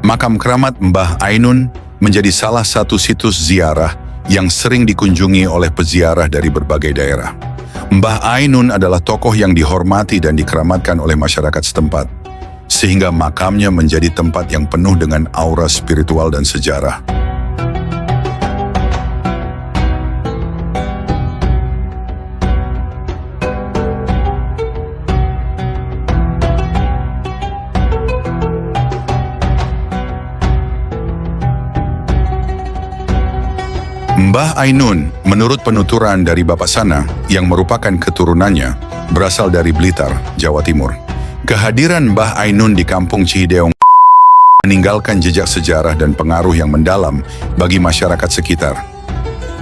Makam keramat Mbah Ainun menjadi salah satu situs ziarah yang sering dikunjungi oleh peziarah dari berbagai daerah. Mbah Ainun adalah tokoh yang dihormati dan dikeramatkan oleh masyarakat setempat, sehingga makamnya menjadi tempat yang penuh dengan aura spiritual dan sejarah. Mbah Ainun, menurut penuturan dari Bapak Sana yang merupakan keturunannya, berasal dari Blitar, Jawa Timur. Kehadiran Mbah Ainun di Kampung Cihideong meninggalkan jejak sejarah dan pengaruh yang mendalam bagi masyarakat sekitar.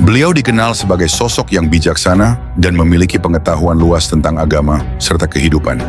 Beliau dikenal sebagai sosok yang bijaksana dan memiliki pengetahuan luas tentang agama serta kehidupan.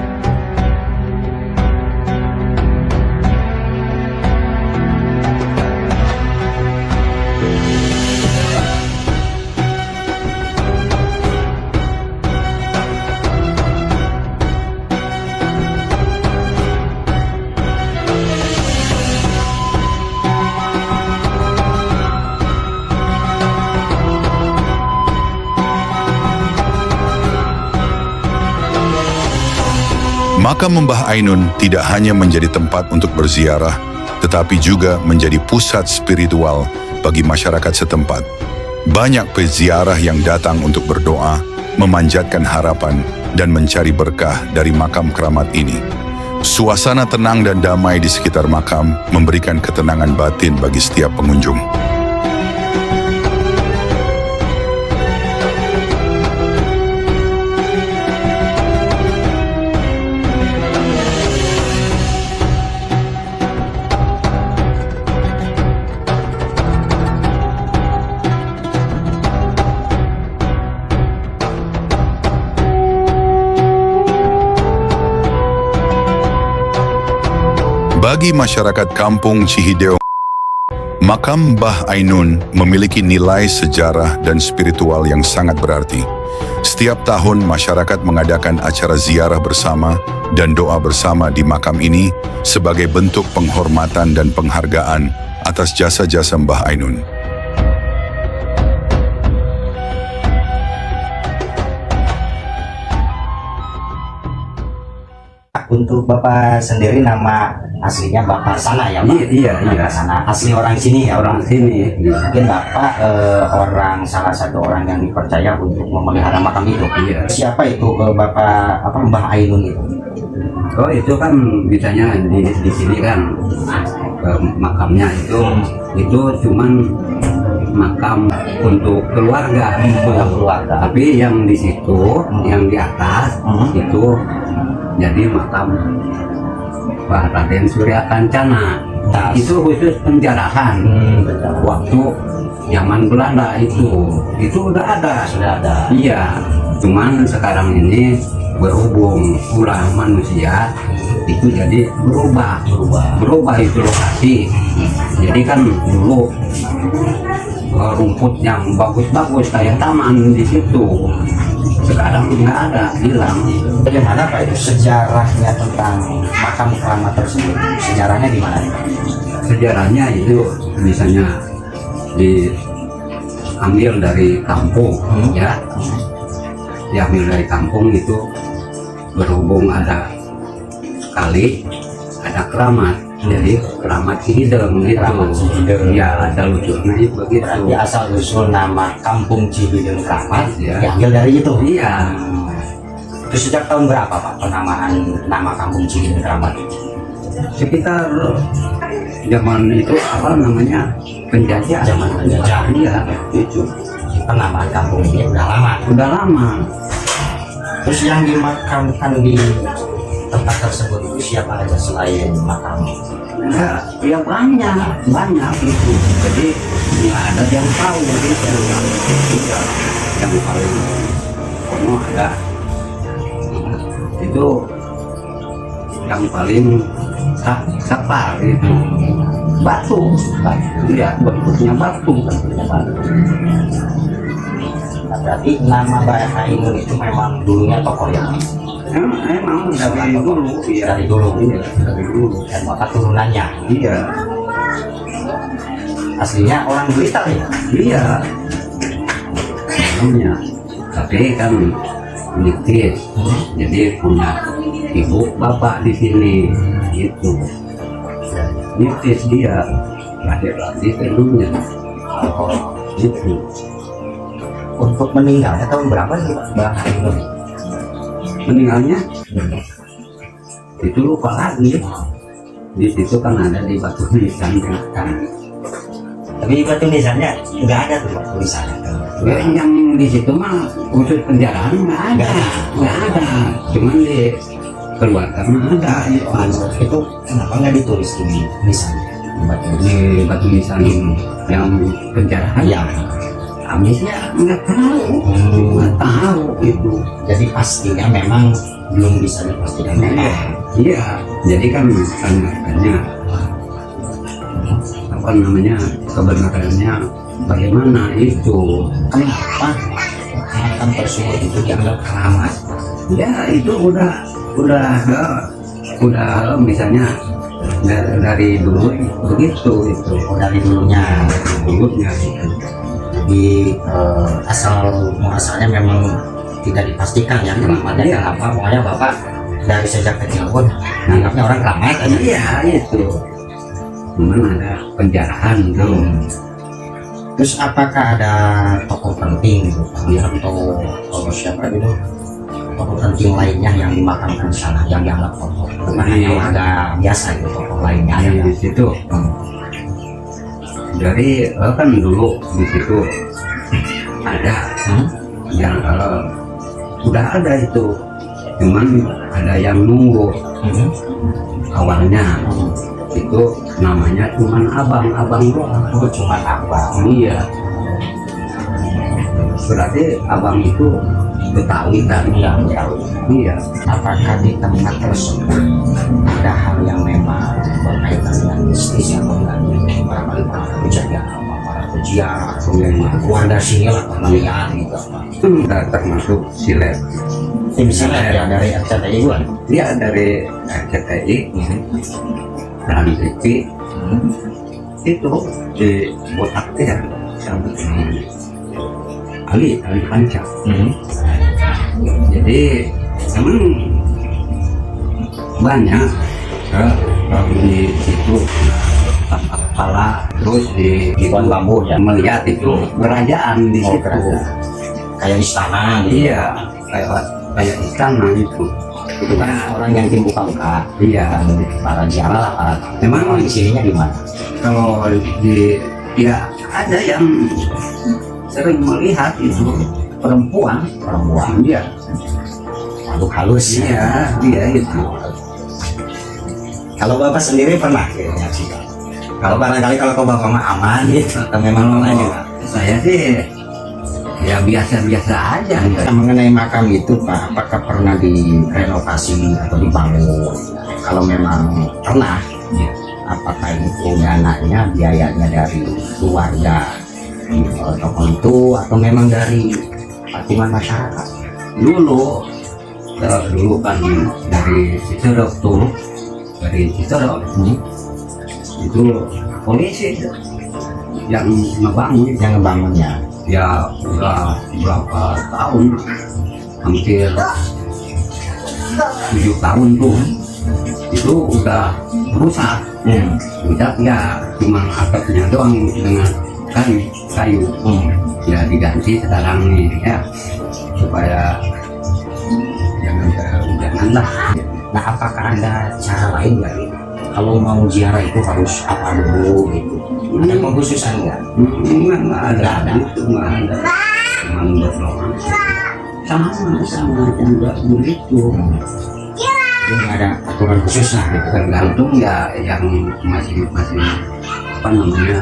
Makam Mbah Ainun tidak hanya menjadi tempat untuk berziarah, tetapi juga menjadi pusat spiritual bagi masyarakat setempat. Banyak peziarah yang datang untuk berdoa, memanjatkan harapan, dan mencari berkah dari makam keramat ini. Suasana tenang dan damai di sekitar makam memberikan ketenangan batin bagi setiap pengunjung. Bagi masyarakat Kampung Cihideong, makam Mbah Ainun memiliki nilai sejarah dan spiritual yang sangat berarti. Setiap tahun masyarakat mengadakan acara ziarah bersama dan doa bersama di makam ini sebagai bentuk penghormatan dan penghargaan atas jasa-jasa Mbah Ainun. Untuk Bapak sendiri nama aslinya Bapak Sana ya Pak? Iya. Bapak Sana, asli orang sini ya? Orang sini. Mungkin Bapak salah satu orang yang dipercaya untuk memelihara makam itu. Iya. Siapa itu Bapak Mbah Ainun itu? Oh itu kan biasanya di sini kan makamnya itu cuman makam untuk keluarga. Tapi yang di situ, yang di atas itu jadi makam Mbah Raden Surya Kancana. Itu khusus penjarahan. Waktu zaman Belanda itu udah ada. Iya, cuman sekarang ini berhubung ulah manusia itu jadi berubah itu lokasi. Jadi kan dulu rumput yang bagus-bagus kayak taman di situ, sekarang nggak ada, hilang. Bagaimana Pak itu sejarahnya tentang makam keramat tersebut? Sejarahnya di mana? Sejarahnya itu misalnya diambil dari kampung, ya, diambil dari kampung itu berhubung ada kali, ada keramat. Jadi keramat Cihideung gitu. Ya ada lucunya itu begitu. Berarti asal usul nama Kampung Cihideung Keramat Ya. diambil dari itu. Iya. Itu sejak tahun berapa Pak penamaan nama Kampung Cihideung Keramat? Sekitar zaman itu apa namanya, penjajah. Zaman penjajah. Iya itu. Penamaan kampung ini udah lama. Terus yang dimakamkan di tempat tersebut itu siapa aja selain makam? Ya banyak itu. Jadi nggak ada yang tahu gitu. Ya, yang paling kono ada itu, yang paling sapar itu batu. Ya bentuknya batu. Nah, berarti nama Mbah Ainun itu memang dulunya tokoh yang Emang dari dulu, dari dulu dari dulu. dan Bapak turunannya. Iya. aslinya orang Blitar ya. Iya, namanya. Tapi kan nitis, jadi punya ibu bapak di sini gitu. Nitis dia, lahir dulunya. Gitu. Untuk meninggalnya tahun berapa sih Pak Mbah Ainun? Meninggalnya itu lupa lagi. Di situ kan ada di batu nisan kan. Tapi batu nisannya nggak ada tuh Pak tulisannya. Yang di situ mah khusus penjarahan nggak ada, cuman di keluarga mah ada. Itu kenapa nggak ditulis di nisannya? Di batu nisan yang penjarahan Ya. habisnya nggak tahu itu. Jadi pastinya memang belum bisa dipastikan. Iya, jadi kan makanya apa namanya kebenarannya bagaimana itu. Kenapa makam tersebut itu dianggap keramat? Ya itu udah misalnya dari dulu begitu itu. Oh, dari dulunya. Dulunya gitu. Di asal muasalnya memang tidak dipastikan ya keramatnya. Iya. Kenapa? Pokoknya Bapak dari sejak kecil pun anggapnya orang keramat aja. Iya itu. Cuman ada penjarahan tuh. Terus apakah ada tokoh penting gitu atau siapa itu tokoh penting lainnya yang dimakamkan di sana yang dianggap tokoh, bukan hanya warga biasa gitu, tokoh lainnya Yang yang di situ. Dari kan dulu di situ ada yang udah ada itu, cuman ada yang nunggu awalnya itu namanya cuman abang doang. Oh, cuma abang. Iya, berarti abang itu Betawi kan? Iya, Betawi. Iya. Apakah di tempat tersebut ada hal yang memang berkaitan dengan mistis atau dengan barangkali para kejadian apa, para peziarah atau warga sini lah pernah lihat gitu apa? Itu udah termasuk silet. Tim silat ya dari RCTI bukan? Dia dari RCTI dan TV itu di botak ya sampai Ali panca. Jadi emang banyak di situ tempat kepala, terus di Pohon bambu ya? melihat itu kerajaan di Oh, situ. kerajaan. Kayak istana gitu. Iya, kayak istana itu. Itu kan orang yang tim buka-buka. Iya. Para ziarah lah, para Memang orang di sininya di mana? kalau di ya ada yang sering melihat itu perempuan dia Makhluk halus. iya dia itu. Kalau Bapak sendiri pernah menyaksikan? Kalau barangkali kalau Bapak mah aman gitu atau memang aja? Saya sih ya biasa-biasa aja. Nah, mengenai makam itu Pak, apakah pernah direnovasi atau dibangun? Kalau memang pernah, Ya. apakah itu dananya, biayanya dari keluarga tokoh itu atau memang dari patungan masyarakat? Dulu kan dari Cicerok tuh, dari Cicerok itu polisi yang ngebangun. Yang ngebangunnya? Ya udah berapa tahun, hampir 7 tahun tuh itu udah rusak. Rusak ya cuma atapnya doang dengan kayu. Ya diganti sekarang nih ya supaya jangan kehujanan lah. Nah, apakah ada cara lain nggak gitu? Kalau mau ziarah itu harus apa dulu gitu? Ada pengkhususan nggak? Nggak ada itu, nggak ada. Cuman berdoa sama juga begitu. Jadi nggak ada aturan khusus lah gitu. Tergantung ya yang masing-masing apa namanya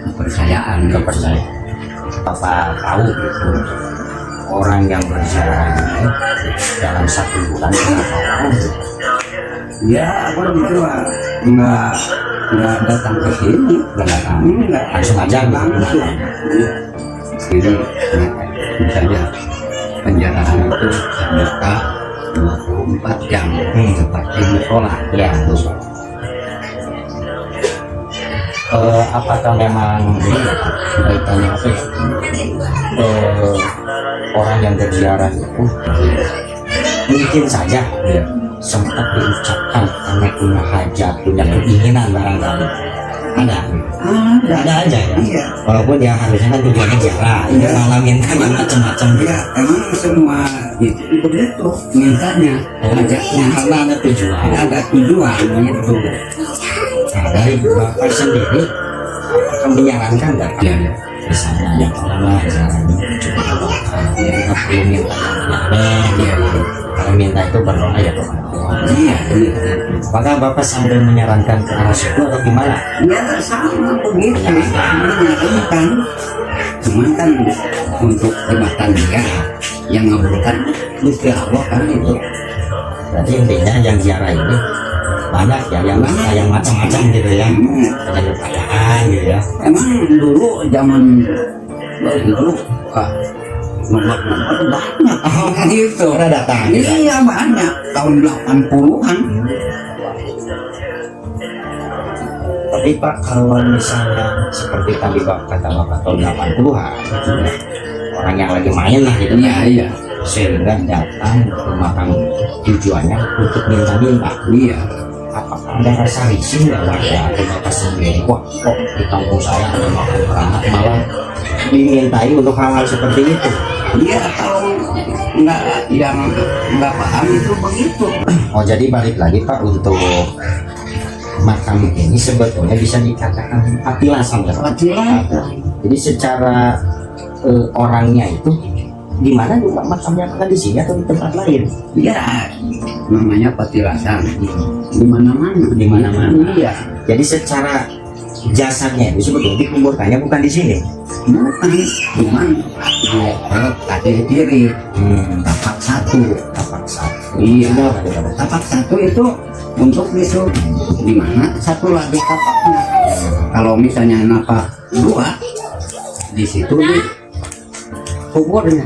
kepercayaan. Bapak tahu gitu orang yang berziarah ini dalam 1 bulan berapa orang gitu? Ya kalau gitu nggak datang ke sini, Nggak datang. Langsung aja gitu. Jadi misalnya penjarahan itu terbuka 24 jam seperti musola. Ya, apakah memang ini kaitannya apa ya? Orang yang berziarah itu mungkin saja Iya. sempat diucapkan karena punya hajat, punya keinginan barangkali. Ada aja ya. Iya. Walaupun dia harusnya kan tujuannya ziarah, Iya. malah minta yang macam-macam. Ya, emang semua itu begitu mintanya, ajaknya Karena ada tujuan. ada tujuan gitu. Nah, dari Bapak sendiri akan menyarankan nggak? Ya, ya. Misalnya yang pertama ziarah ini cukup berdoa, ya perlu minta yang aneh, Iya, iya. kalau minta itu berdoa ya kepada Allah. Iya, iya. Apakah Bapak sambil menyarankan ke arah situ atau gimana? Ya sama begitu, menyarankan. Cuman kan untuk jabatan dia yang ngabulkan Gusti Allah kan itu. Berarti intinya yang ziarah ini banyak ya, yang macam-macam gitu ya, ada pertanyaan gitu ya. Emang dulu zaman dulu nomor banyak gitu. Pernah datang gitu. Iya banyak tahun 80-an. Tapi Pak, kalau misalnya seperti tadi Bapak kata Bapak tahun 80-an gitu ya, orang yang lagi main lah gitu Iya, kan, iya. sehingga datang ke makam tujuannya untuk minta-minta. Iya. Apakah ada rasa risih nggak warga atau Bapak sendiri? Wah, kok di kampung saya ada makam keramat malah dimintai untuk hal-hal seperti itu? Iya, kalau nggak yang nggak paham itu begitu. Oh, jadi balik lagi Pak, untuk makam ini sebetulnya bisa dikatakan patilasan ya Pak? Patilasan. Jadi secara orangnya itu di mana juga makamnya, apakah di sini atau di tempat lain? Iya, namanya patilasan. Di mana-mana. Di mana-mana. Iya. Jadi secara jasadnya itu sebetulnya dikuburkannya bukan di sini. Bukan, cuman tadi kiri tapak satu. Tapak satu. Iya. Sudah, Pak, kita tahu. Tapak satu itu untuk itu di mana satu lagi tapaknya. Kalau misalnya napak dua, di situ di kuburnya.